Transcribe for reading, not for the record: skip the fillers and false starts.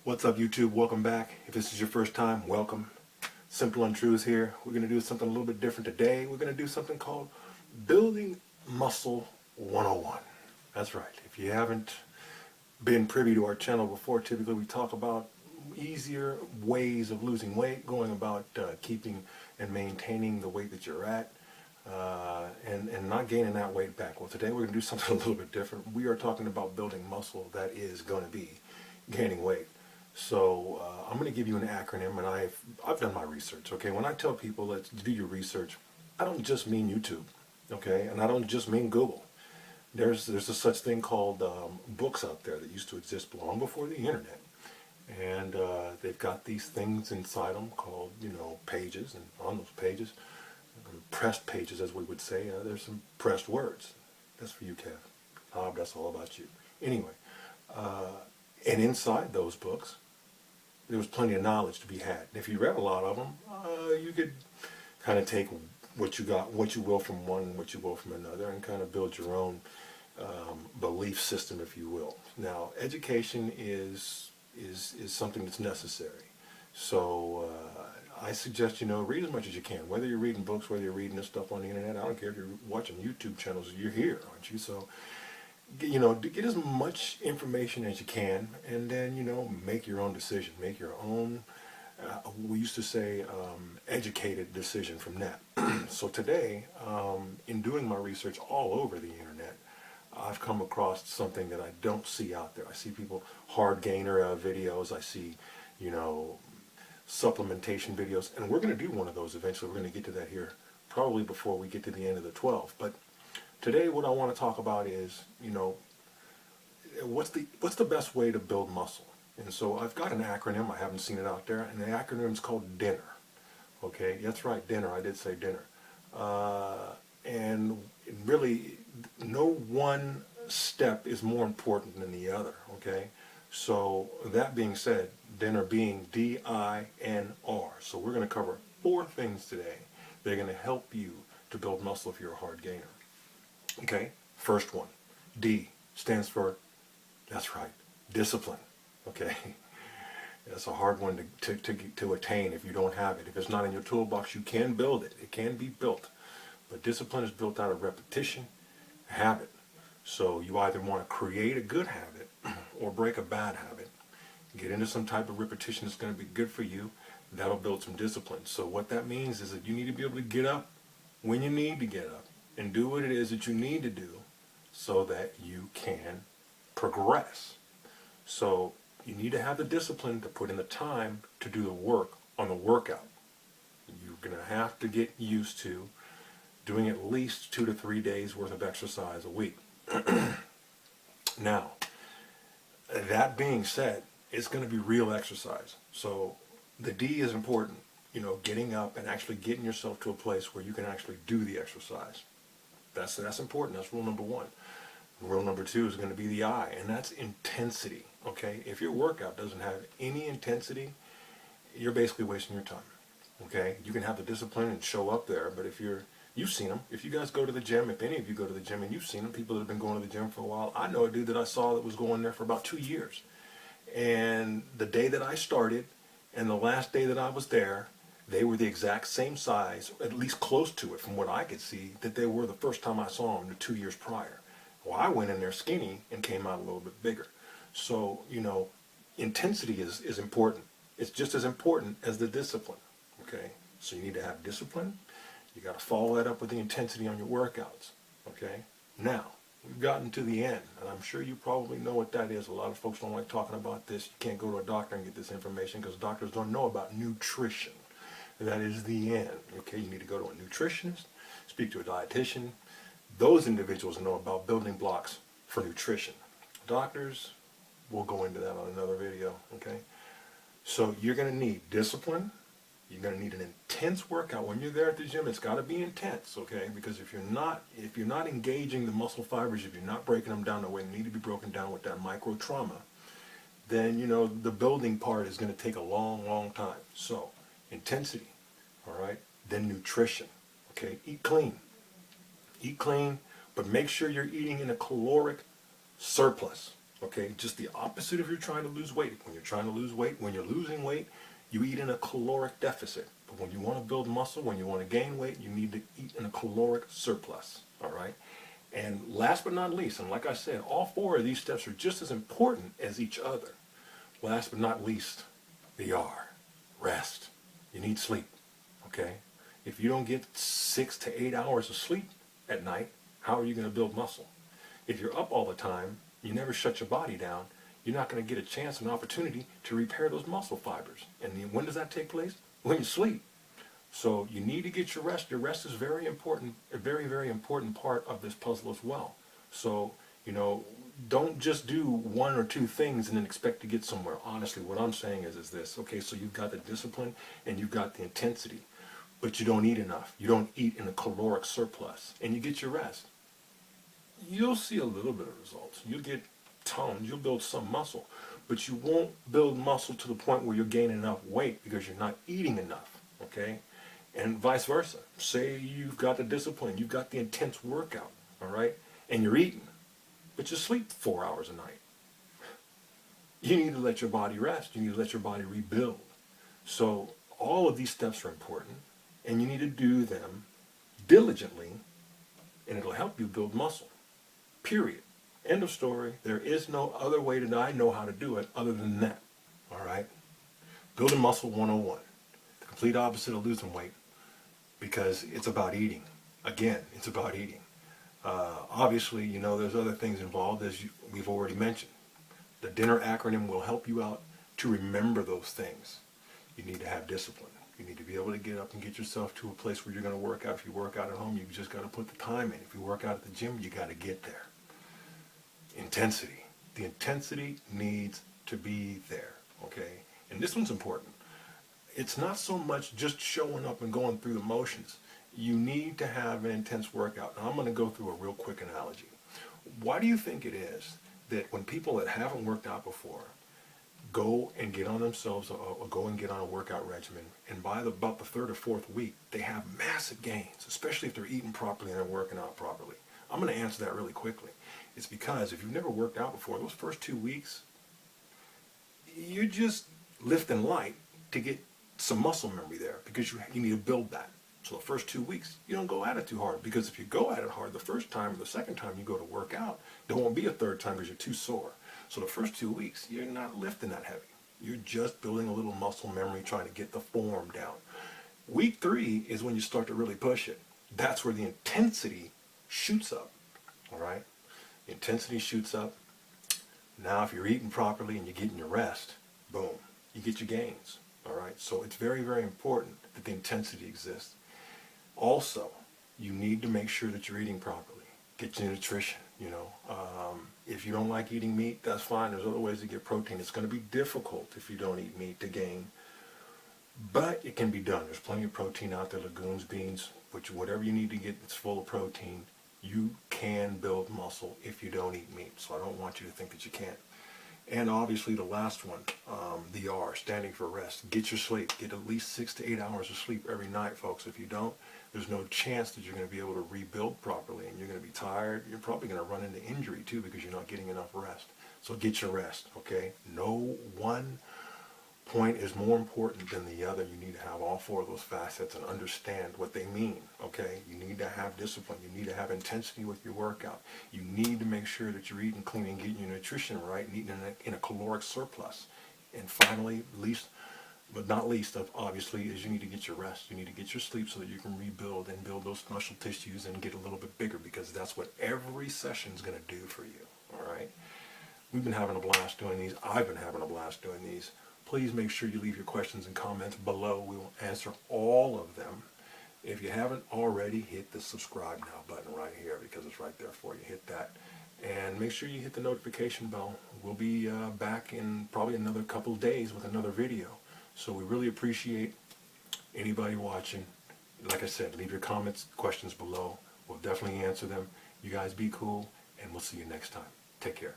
What's up, YouTube? Welcome back. If this is your first time, welcome. Simpleuntruths here. We're going to do something a little bit different today. We're going to do something called Building Muscle 101. That's right. If you haven't been privy to our channel before, typically we talk about easier ways of losing weight, going about keeping and maintaining the weight that you're at, and not gaining that weight back. Well, today we're going to do something a little bit different. We are talking about building muscle that is going to be gaining weight. So I'm going to give you an acronym, and I've done my research. Okay, when I tell people let's do your research, I don't just mean YouTube. Okay, and I don't just mean Google. There's a such thing called books out there that used to exist long before the internet, and they've got these things inside them called pages, and on those pages, pressed pages as we would say, there's some pressed words. That's for you, Kev. That's all about you. Anyway, and inside those books, there was plenty of knowledge to be had. And if you read a lot of them, you could kind of take what you will from one and what you will from another, and kind of build your own belief system, if you will. Now, education is something that's necessary. So I suggest read as much as you can. Whether you're reading books, whether you're reading this stuff on the internet, I don't care if you're watching YouTube channels. You're here, aren't you? So get as much information as you can, and then make your own decision, make your own we used to say educated decision from that. So today, in doing my research all over the internet, I've come across something that I don't see out there. I see people hard gainer videos. I see supplementation videos, and we're going to do one of those eventually. We're going to get to that here probably before we get to the end of the 12. But today, what I want to talk about is, what's the best way to build muscle? And so I've got an acronym. I haven't seen it out there, and the acronym is called DINNER. Okay, that's right, dinner. I did say dinner. And really, no one step is more important than the other. Okay, so that being said, dinner being D-I-N-R. So we're going to cover 4 things today. They're going to help you to build muscle if you're a hard gainer. Okay, first one, D stands for, that's right, discipline. Okay, that's a hard one to attain if you don't have it. If it's not in your toolbox, you can build it. It can be built. But discipline is built out of repetition, habit. So you either want to create a good habit or break a bad habit. Get into some type of repetition that's going to be good for you. That'll build some discipline. So what that means is that you need to be able to get up when you need to get up and do what it is that you need to do so that you can progress. So you need to have the discipline to put in the time to do the work on the workout. You're going to have to get used to doing at least 2 to 3 days worth of exercise a week. Now, that being said, it's going to be real exercise. So the D is important, getting up and actually getting yourself to a place where you can actually do the exercise. That's important. That's rule number 1. Rule number 2 is going to be the I, and that's intensity. Okay, if your workout doesn't have any intensity, you're basically wasting your time. Okay, you can have the discipline and show up there, but if you've seen them. If you guys go to the gym, if any of you go to the gym and you've seen them, people that have been going to the gym for a while. I know a dude that I saw that was going there for about 2 years. And the day that I started and the last day that I was there, they were the exact same size, at least close to it from what I could see, that they were the first time I saw them the 2 years prior. Well, I went in there skinny and came out a little bit bigger. So, intensity is important. It's just as important as the discipline. Okay? So you need to have discipline. You got to follow that up with the intensity on your workouts. Okay? Now, we've gotten to the end, and I'm sure you probably know what that is. A lot of folks don't like talking about this. You can't go to a doctor and get this information because doctors don't know about nutrition. That is the end. Okay? You need to go to a nutritionist, speak to a dietitian. Those individuals know about building blocks for nutrition. Doctors, we'll go into that on another video. Okay? So you're going to need discipline. You're going to need an intense workout. When you're there at the gym, it's got to be intense, okay? Because if you're not engaging the muscle fibers, if you're not breaking them down the way they need to be broken down with that micro trauma, then the building part is going to take a long, long time. So intensity, all right? Then nutrition, okay? Eat clean. Eat clean, but make sure you're eating in a caloric surplus, Okay, just the opposite if you're trying to lose weight. When you're trying to lose weight, when you're losing weight, you eat in a caloric deficit. But when you want to build muscle, when you want to gain weight, you need to eat in a caloric surplus. All right. And last but not least, and like I said, all four of these steps are just as important as each other. Last but not least, they are rest. You need sleep. Okay. If you don't get 6 to 8 hours of sleep at night, how are you going to build muscle? If you're up all the time, you never shut your body down, you're not going to get a chance, an opportunity to repair those muscle fibers. And then when does that take place? When you sleep. So you need to get your rest. Your rest is very important, a very, very important part of this puzzle as well. So, don't just do one or two things and then expect to get somewhere. Honestly, what I'm saying is this. Okay, so you've got the discipline and you've got the intensity, but you don't eat enough. You don't eat in a caloric surplus, and you get your rest. You'll see a little bit of results. You'll get toned, you'll build some muscle, but you won't build muscle to the point where you're gaining enough weight because you're not eating enough, okay? And vice versa. Say you've got the discipline, you've got the intense workout, all right? And you're eating, but you sleep 4 hours a night. You need to let your body rest. You need to let your body rebuild. So all of these steps are important, and you need to do them diligently, and it'll help you build muscle. Period. End of story. There is no other way that I know how to do it other than that. All right? Building muscle 101. The complete opposite of losing weight, because it's about eating. Again, it's about eating. Obviously, there's other things involved, as we've already mentioned. The dinner acronym will help you out to remember those things. You need to have discipline. You need to be able to get up and get yourself to a place where you're going to work out. If you work out at home, you just got to put the time in. If you work out at the gym, you got to get there. Intensity. The intensity needs to be there, okay? And this one's important. It's not so much just showing up and going through the motions. You need to have an intense workout. Now, I'm going to go through a real quick analogy. Why do you think it is that when people that haven't worked out before go and get on themselves, or go and get on a workout regimen, and by about the third or fourth week, they have massive gains, especially if they're eating properly and they're working out properly? I'm going to answer that really quickly. It's because if you've never worked out before, those first 2 weeks, you're just lifting light to get some muscle memory there, because you need to build that. So the first 2 weeks, you don't go at it too hard, because if you go at it hard the first time or the second time you go to work out, there won't be a third time because you're too sore. So the first 2 weeks, you're not lifting that heavy. You're just building a little muscle memory, trying to get the form down. Week 3 is when you start to really push it. That's where the intensity shoots up, all right? The intensity shoots up. Now, if you're eating properly and you're getting your rest, boom, you get your gains, all right? So it's very, very important that the intensity exists. Also, you need to make sure that you're eating properly. Get your nutrition, If you don't like eating meat, that's fine. There's other ways to get protein. It's going to be difficult if you don't eat meat to gain, but it can be done. There's plenty of protein out there, legumes, beans, whatever you need to get that's full of protein. You can build muscle if you don't eat meat. So I don't want you to think that you can't. And obviously the last one, the R, standing for rest. Get your sleep. Get at least 6 to 8 hours of sleep every night, folks. If you don't, there's no chance that you're going to be able to rebuild properly, and you're going to be tired. You're probably going to run into injury too, because you're not getting enough rest. So get your rest, okay? No one point is more important than the other. You need to have all four of those facets and understand what they mean, okay? You need to have discipline. You need to have intensity with your workout. You need to make sure that you're eating clean and getting your nutrition right and eating in a caloric surplus. And finally, least but not least, obviously, is you need to get your rest. You need to get your sleep so that you can rebuild and build those muscle tissues and get a little bit bigger, because that's what every session is going to do for you, all right? We've been having a blast doing these. I've been having a blast doing these. Please make sure you leave your questions and comments below. We will answer all of them. If you haven't already, hit the subscribe now button right here, because it's right there for you. Hit that. And make sure you hit the notification bell. We'll be back in probably another couple of days with another video. So we really appreciate anybody watching. Like I said, leave your comments, questions below. We'll definitely answer them. You guys be cool, and we'll see you next time. Take care.